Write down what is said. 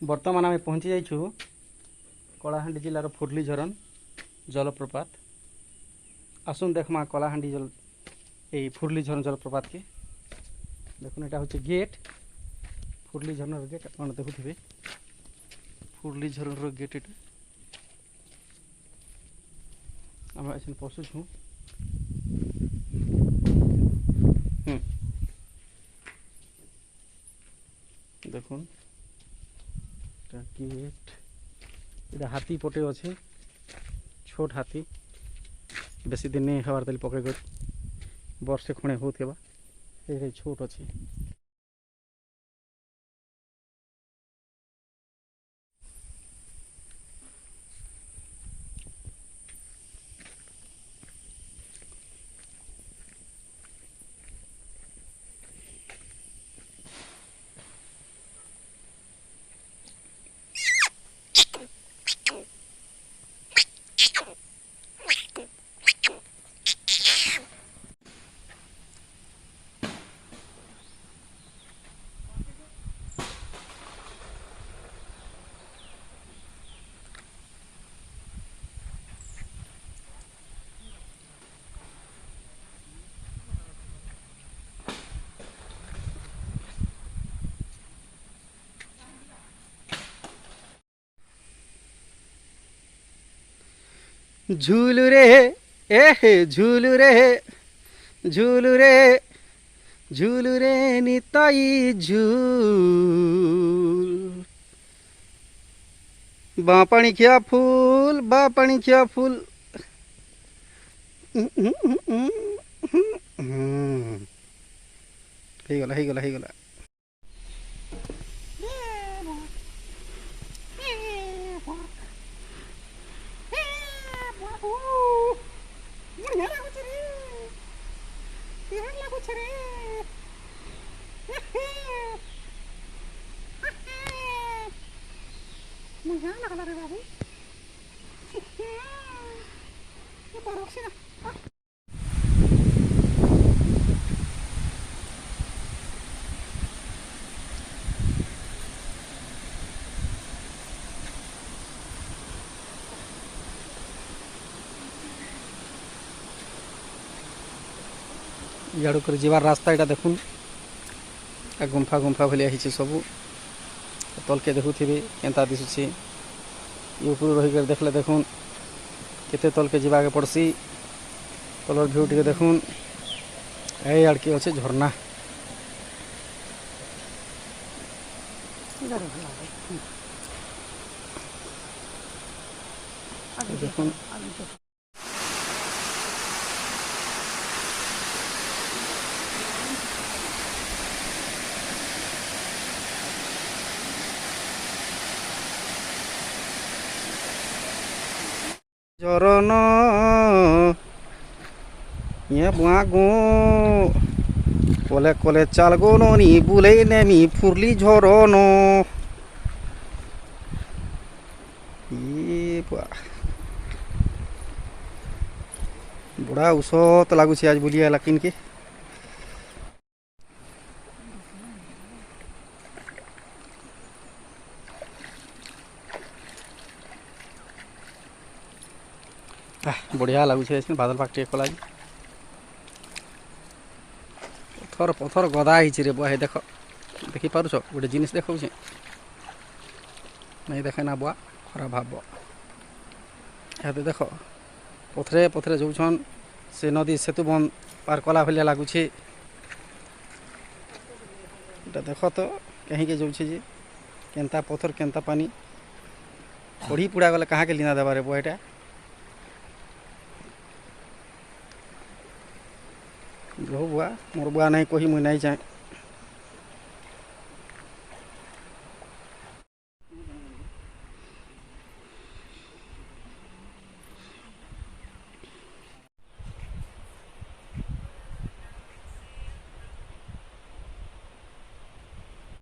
बर्तमान आम पहुँची जाइछु कलाहांडी जिलार फुर्ली झरन जलप्रपात। आसुन देखमा कलाहांडी फुर्ली झरन जलप्रपात के देखुन एटा होचे गेट फुर्ली झरन गेट आप देखुथिबे फुर्ली झरन गेट एटा आम ऐसे पशुछु देखुन गेट इधर हाथी पटे अच्छे छोट हाथी बेसी दिन नहीं हवार तली पकड़ कर वर्षे खणे होते छोट अच्छे झूलू रे झूलू रे निताई झूल बापाणी खिया फूल हो गला इाड़ू कर जीवार रास्ता यहाँ देखुन गुंफा गुंफा भाई सब तलके देखुथे केन्ता दिशुचे ऊपर रहीकर देखले देखुन केते तलके जावाके पड़सी तलर भ्यू टे देखुन ए आड़के अच्छे झरना देखुन झरन ये बुआ गो कले कले चाल गो नी बुले नेमी फुर्ली झरन बुढ़ा उसत लगुच आज बुलिया लाकिन के बढ़िया लगुच बादल पाग टे कला पथर पथर गदा रे बुआ देख देखी पारुछ गोटे जिनिस देखा नहीं देखे ना बुआ खराब भाव यहाँ देख पथरे पथरे जाऊन से नदी सेतु बंद पार कला भाया लगुच देख तो कहीं के जाऊे जे केन्ता पथर केन्ता पानी पढ़ी पुड़ा गले कहाँ के लीना देवारे बुआ यहाँ बुआ मोर बुआ नहीं कही मुई नहीं जाए।